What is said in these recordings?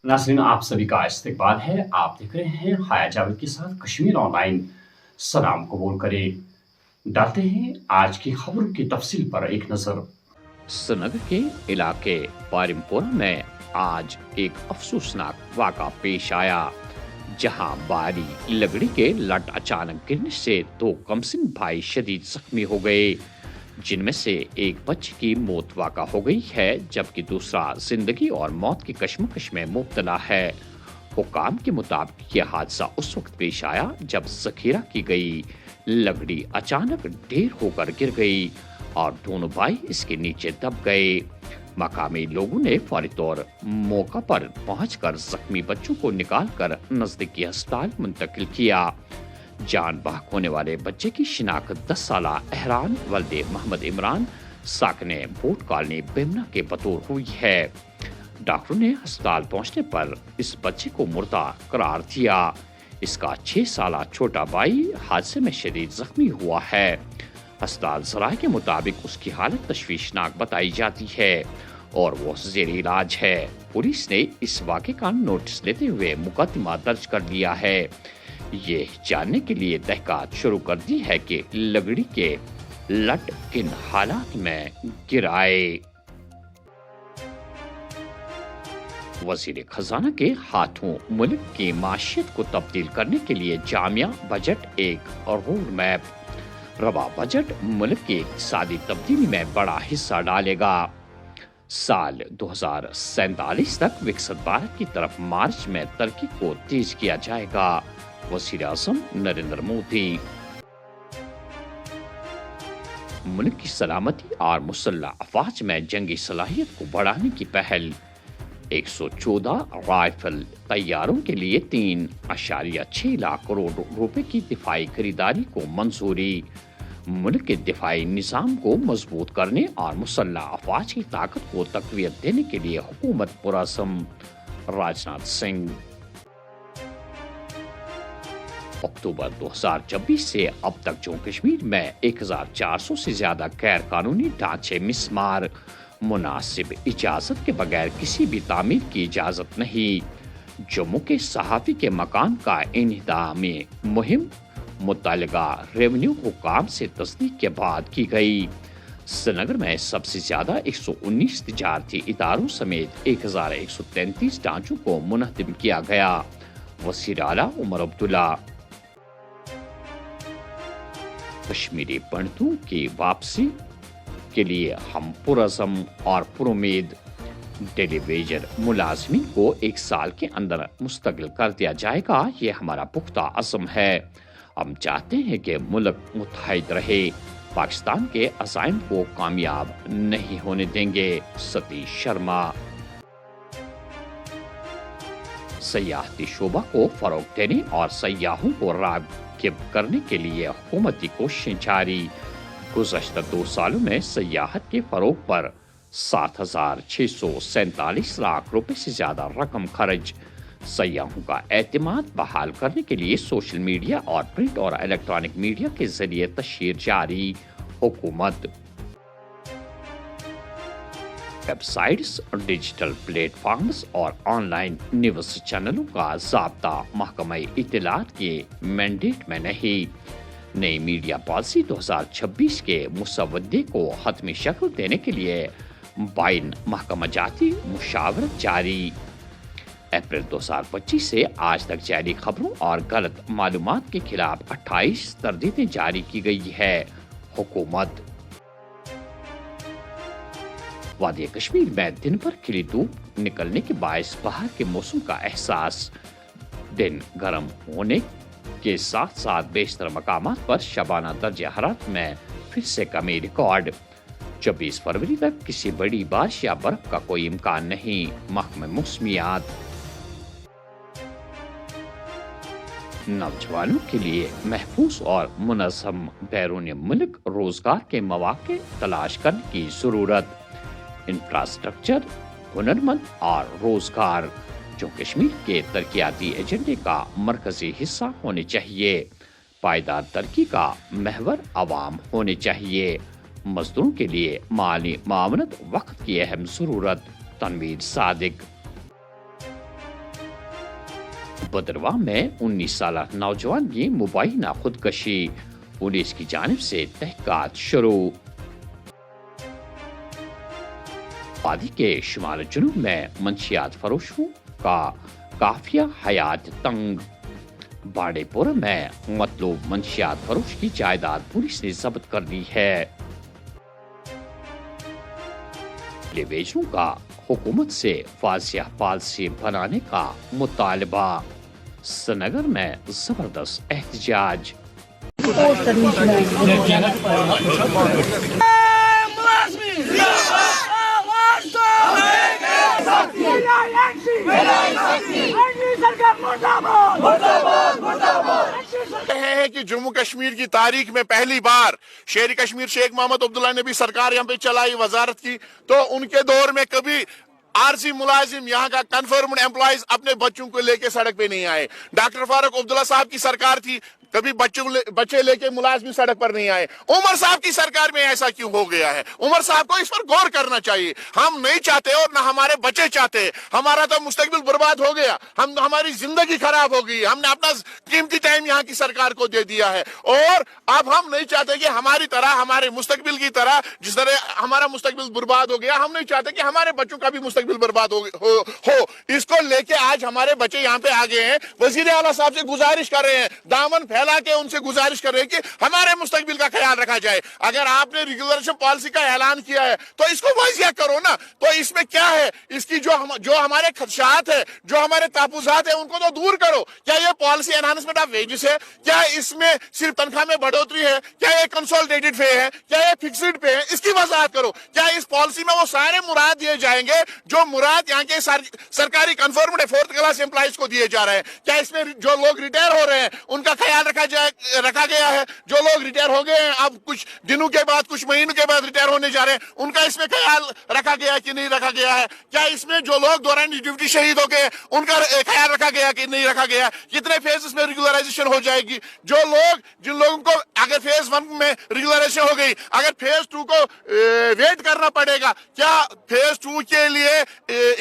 नाज़रीन, आप सभी का इस्तकबाल है। आप देख रहे हैं हाया जावेद के साथ कश्मीर ऑनलाइन। सलाम कबूल करें। डालते हैं आज की खबरों की तफसील पर एक नज़र। श्रीनगर के इलाके पारिमपोरा में आज एक अफसोसनाक वाक़ा पेश आया, जहां बारी लकड़ी के लट अचानक गिरने से दो कमसिन भाई शदीद जख्मी हो गए, जिनमें से एक बच्चे की मौत वाक़ा हो गई है, जबकि दूसरा जिंदगी और मौत की कशमकश में मुब्तला है। हुकाम के मुताबिक यह हादसा उस वक्त पेश आया जब जखीरा की गई लकड़ी अचानक ढेर होकर गिर गई और दोनों भाई इसके नीचे दब गए। मकामी लोगों ने फौरी तौर मौका पर पहुंचकर जख्मी बच्चों को निकालकर नजदीकी अस्पताल मुंतकिल किया। जान बहक होने वाले बच्चे की शिनाख्त 10 साला एहरान वल्दे मोहम्मद इमरान साकने बोट कॉलोनी बेमना के बतौर हुई है। डॉक्टरों ने अस्पताल पहुंचने पर इस बच्चे को मुर्दा करार दिया। इसका 6 साला छोटा भाई हादसे में शदीद जख्मी हुआ है। अस्पताल जराये के मुताबिक उसकी हालत तशवीशनाक बताई जाती है और वो जेर इलाज है। पुलिस ने इस वाक़े का नोटिस लेते हुए मुकदमा दर्ज कर लिया है। ये जानने के लिए तहकीकात शुरू कर दी है कि लकड़ी के लट किन हालात में गिराए। वजीर खजाना के हाथों मुल्क की माशियत को तब्दील करने के लिए जामिया बजट एक रोड मैप। रवा बजट मुल्क की इक़्तिसादी तब्दीली में बड़ा हिस्सा डालेगा। साल 2047 तक विकसित भारत की तरफ मार्च में तरक्की को तेज किया जाएगा। वज़ीर आज़म नरेंद्र मोदी। मुल्क की सलामती और मुसल्लह अफवाज में जंगी सलाहियत को बढ़ाने की पहल। 114 राइफल तैयारों के लिए 3.6 लाख करोड़ रुपए की दिफाई खरीदारी को मंजूरी। मुल्क के दिफाई निज़ाम को मजबूत करने और मुसल्लह अफवाज की ताकत को तक़वियत देने के लिए हुकूमत पुरज़म। राजनाथ सिंह। अक्टूबर 2026 से अब तक जम्मू कश्मीर में 1400 से ज्यादा गैर कानूनी ढांचे मिसमार। मुनासिब इजाजत के बगैर किसी भी तामीर की इजाजत नहीं। जम्मू के सहाफ़ी के मकान का इंहिदामी मुहिम मुतल्लिका रेवेन्यू हुकाम से तस्दीक के बाद की गई। श्रीनगर में सबसे ज्यादा 119 तिजारती इदारों समेत 1133 ढांचों को मुनहदिम किया गया। वज़ीर आला उमर अब्दुल्ला। कश्मीरी पंडितों की वापसी के लिए हम पुरज़म और पुरुमीद। टेलीविजन मुलाजमीन को 1 साल के अंदर मुस्तकिल कर दिया जाएगा, ये हमारा पुख्ता अज़्म है। हम चाहते हैं कि मुल्क मुत्तहिद रहे, पाकिस्तान के अज़ाइम को कामयाब नहीं होने देंगे। सतीश शर्मा। सयाहती शोबा को फरोग देने और सयाहों को राग़िब करने के लिए हुकूमती कोशिशें जारी। गुज़श्ता 2 सालों में सयाहत के फरोग पर 7,647 लाख रुपए से ज्यादा रकम खर्च। सयाहों का एतमाद बहाल करने के लिए सोशल मीडिया और प्रिंट और इलेक्ट्रॉनिक मीडिया के जरिए तशहीर जारी। हुकूमत। वेबसाइट्स, डिजिटल प्लेटफॉर्म्स और ऑनलाइन न्यूज़ चैनलों का ज़ाब्ता महकमा इत्तलात के मैंडेट में नहीं। नई मीडिया पॉलिसी 2026 के मुसवदे को हतमी शक्ल देने के लिए बाइन महकमा जाती मुशावरत जारी। अप्रैल 2025 से आज तक जारी खबरों और गलत मालूमात के खिलाफ 28 तरदीदें जारी की गई है। हुकूमत। वादी कश्मीर में दिन भर खिली धूप निकलने के बायस बाहर के मौसम का एहसास। दिन गर्म होने के साथ साथ बेशतर मकामात पर शबाना दर्जा हरारत में फिर से कमी रिकॉर्ड। 24 फरवरी तक किसी बड़ी बारिश या बर्फ का कोई इम्कान नहीं। महकमा मौसमियात। नौजवानों के लिए महफूज और मुनज़्ज़म बैरून मुल्क रोजगार के मौके तलाश करने की जरूरत। इंफ्रास्ट्रक्चर, हुनरमंद और रोजगार जो कश्मीर के तरक्याती एजेंडे का मरकजी हिस्सा होने चाहिए। पायदार तरक्की का महवर अवाम होने चाहिए। मजदूरों के लिए माली मामनत वक्त की अहम जरूरत। तनवीर सादिक। बदरवा में 19 साल नौजवान की मुबैना खुदकशी, पुलिस की जानिब से तहकीकात शुरू। वादी के शुमाल जुनूब में मंशियात फरोशों का काफिया हयात तंग। बाड़ेपुर में मतलूब मंशियात फरोश की जायदाद पुलिस ने जब्त कर ली है। बेचों का हुकूमत से वाज़िह पॉलिसी बनाने का मुतालबा। श्रीनगर में जबरदस्त एहतजाज। है कि जम्मू कश्मीर की तारीख में पहली बार शेर कश्मीर शेख मोहम्मद अब्दुल्ला ने भी सरकार यहाँ पे चलाई, वजारत की, तो उनके दौर में कभी आरजी मुलाजिम यहाँ का कन्फर्म्ड एम्प्लॉइज अपने बच्चों को लेके सड़क पे नहीं आए। डॉक्टर फारूक अब्दुल्ला साहब की सरकार थी, कभी बच्चे लेके मुलाजिम सड़क पर नहीं आए। उमर साहब की सरकार में ऐसा क्यों हो गया है? उमर साहब को इस पर गौर करना चाहिए। हम नहीं चाहते और ना हमारे बच्चे चाहते। हमारा तो मुस्तकबिल बर्बाद हो गया, हमारी जिंदगी खराब हो गई। हमने अपना कीमती टाइम यहाँ की सरकार को दे दिया है और अब हम नहीं चाहते कि हमारी तरह, हमारे मुस्तकबिल की तरह, जिस तरह हमारा मुस्तकबिल बर्बाद हो गया, हम नहीं चाहते कि हमारे बच्चों का भी मुस्तकबिल बर्बाद हो। इसको लेके आज हमारे बच्चे यहाँ पे आ गए हैं। वजीर आला साहब से गुजारिश कर रहे हैं, दामन फैला के उनसे गुजारिश कर रहे हैं कि हमारे मुस्तकबिल का ख्याल रखा जाए। अगर आपने रेगुलेशन पॉलिसी का ऐलान किया है तो इसको वाजिया करो ना। तो इसमें क्या है, इसकी जो हमारे खदशात है, जो हमारे तहफुजात है, उनको तो दूर करो। क्या ये पॉलिसी एनहांसमेंट ऑफ वेजेस है? क्या इसमें सिर्फ तनख्वाह में बढ़ोतरी है? क्या ये कंसोलिडेटेड पे है? क्या ये फिक्स्ड पे है? इसकी वजाहत करो। क्या इस पॉलिसी में वो सारे मुराद दिए जाएंगे जो मुराद यहाँ के सरकारी कन्फर्म्ड फोर्थ क्लास एम्प्लॉइज को दिए जा रहे हैं? क्या इसमें जो लोग रिटायर हो रहे हैं उनका ख्याल रखा गया है? जो लोग रिटायर हो गए हैं, अब कुछ दिनों के बाद, कुछ महीनों के बाद रिटायर होने जा रहे हैं, उनका इसमें ख्याल रखा गया कि नहीं रखा गया है? क्या इसमें जो लोग दौरान ड्यूटी शहीद हो गए उनका ख्याल रखा गया कि नहीं रखा गया? कितने फेज में रेगुलराइजेशन हो जाएगी? जिन लोगों को अगर फेज 1 में रेगुलराइजेशन हो गई, अगर फेज 2 को वेट करना पड़ेगा, क्या फेज 2 के लिए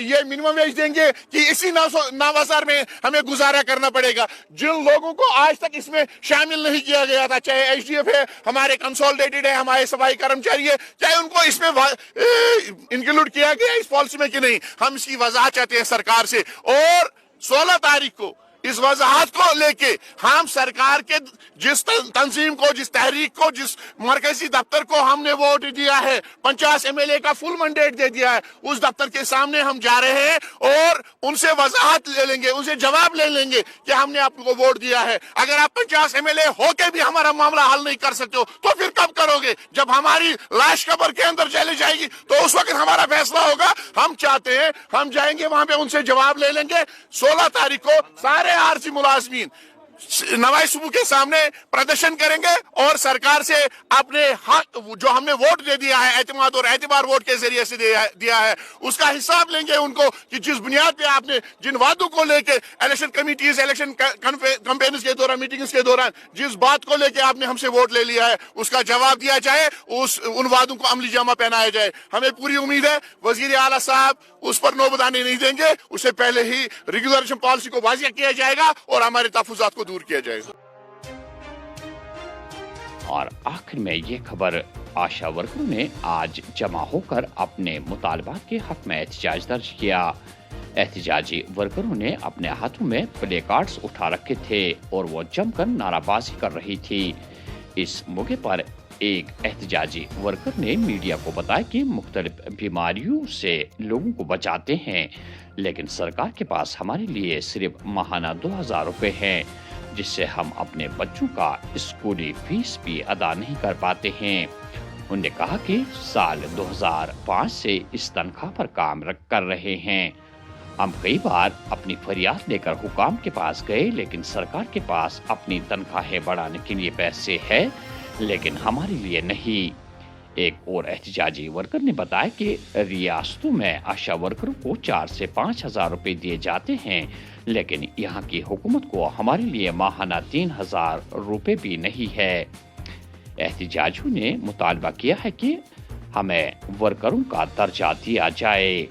ये मिनिमम वेज देंगे कि इसी 9,000 में हमें गुजारा करना पड़ेगा? जिन लोगों को आज तक इसमें शामिल नहीं किया गया था, चाहे एचडीएफ है, हमारे कंसोलिडेटेड है, हमारे सफाई कर्मचारी है, चाहे उनको इसमें इंक्लूड किया गया इस पॉलिसी में कि नहीं? हम इसकी वजाहत चाहते हैं सरकार से। और 16 तारीख को इस वजाहत को लेके हम सरकार के जिस तंजीम को, जिस तहरीक को, जिस मरकजी दफ्तर को हमने वोट दिया है, 50 एमएलए का फुल मैंडेट दे दिया है, उस दफ्तर के सामने हम जा रहे हैं और उनसे वजाहत ले लेंगे, उनसे जवाब ले लेंगे कि हमने आपको वोट दिया है। अगर आप 50 एमएलए होके भी हमारा मामला हल नहीं कर सकते हो तो फिर कब करोगे? जब हमारी लाश कब्र के अंदर चली जाएगी तो उस वक्त हमारा फैसला होगा। हम चाहते हैं, हम जाएंगे वहां पे, उनसे जवाब ले लेंगे। 16 तारीख को सारे आरसी मुलाजमीन नवाई सुबह के सामने प्रदर्शन करेंगे और सरकार से अपने हक जो हमने वोट दे दिया है, एतमाद और एतबार वोट के जरिए से दिया है, उसका हिसाब लेंगे उनको कि जिस बुनियाद पे आपने जिन वादों को लेके इलेक्शन कमिटीज, इलेक्शन कैंपेन्स के दौरान, मीटिंग्स के दौरान जिस बात को लेके आपने हमसे वोट ले लिया है, उसका जवाब दिया जाए, उन वादों को अमली जामा पहनाया जाए। हमें पूरी उम्मीद है वजीर आला साहब उस पर नौबदानी नहीं देंगे, उससे पहले ही रेगुलेशन पॉलिसी को वाजिया किया जाएगा और हमारे तहफुजात को दूर किया जाएगा। और आखिर में ये खबर, आशा वर्करों ने आज जमा होकर अपने मुतालबात के हक में एहतजाज दर्ज किया। एहतजाजी वर्करों ने अपने हाथों में प्ले कार्ड्स उठा रखे थे और वो जमकर नाराबाजी कर रही थी। इस मौके पर एक एहतजाजी वर्कर ने मीडिया को बताया कि मुख्तलिफ बीमारियों से लोगों को बचाते हैं, लेकिन सरकार के पास हमारे लिए सिर्फ माहाना 2,000 रुपए हैं, जिससे हम अपने बच्चों का स्कूली फीस भी अदा नहीं कर पाते हैं। उन्होंने कहा कि साल 2005 से इस तनख्वाह पर काम कर रहे हैं। हम कई बार अपनी फरियाद लेकर हुकाम के पास गए, लेकिन सरकार के पास अपनी तनख्वाहें बढ़ाने के लिए पैसे है, लेकिन हमारे लिए नहीं। एक और एहतजाजी वर्कर ने बताया कि रियासतों में आशा वर्करों को 4 से 5,000 रुपए दिए जाते हैं, लेकिन यहाँ की हुकूमत को हमारे लिए माहाना 3,000 रुपए भी नहीं है। एहतजाजियों ने मुतालबा किया है कि हमें वर्करों का दर्जा दिया जाए।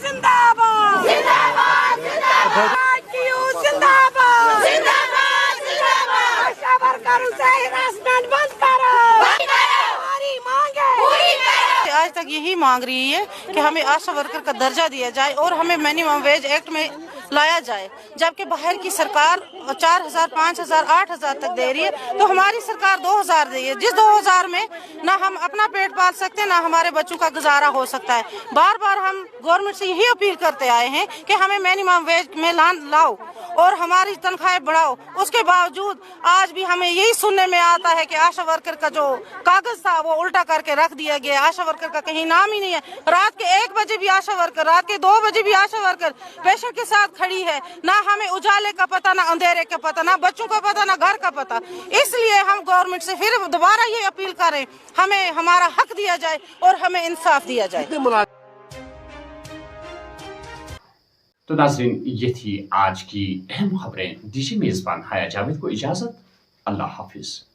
जिंदाबाद जिंदाबाद जिंदाबाद जिंदाबाद जिंदाबाद जिंदाबाद आशा वर्करों से हरासमेंट बंद करो हमारी मांगे पूरी करो। आज तक यही मांग रही है कि हमें आशा वर्कर का दर्जा दिया जाए और हमें मिनिमम वेज एक्ट में लाया जाए, जबकि बाहर की सरकार 4,000, 5,000, 8,000 तक दे रही है, तो हमारी सरकार 2,000 दे रही है, जिस 2,000 में ना हम अपना पेट पाल सकते हैं ना हमारे बच्चों का गुजारा हो सकता है। बार बार हम गवर्नमेंट से यही अपील करते आए हैं कि हमें मिनिमम वेज में लाओ और हमारी तनख्वाहें बढ़ाओ। उसके बावजूद आज भी हमें यही सुनने में आता है कि आशा वर्कर का जो कागज था वो उल्टा करके रख दिया गया, आशा वर्कर का कहीं नाम ही नहीं है। रात के 1 बजे भी आशा वर्कर, रात के 2 बजे भी आशा वर्कर पेशेंट के साथ खड़ी है। ना हमें उजाले का पता, ना अंधेरे का पता, ना बच्चों का पता, ना घर का पता। इसलिए हम गवर्नमेंट से फिर दोबारा ये अपील करें, हमें हमारा हक दिया जाए और हमें इंसाफ दिया जाए। तो नाज़रीन, ये थी आज की अहम खबरें। दीजिए मेज़बान हाया जावेद को इजाज़त। अल्लाह हाफिज़।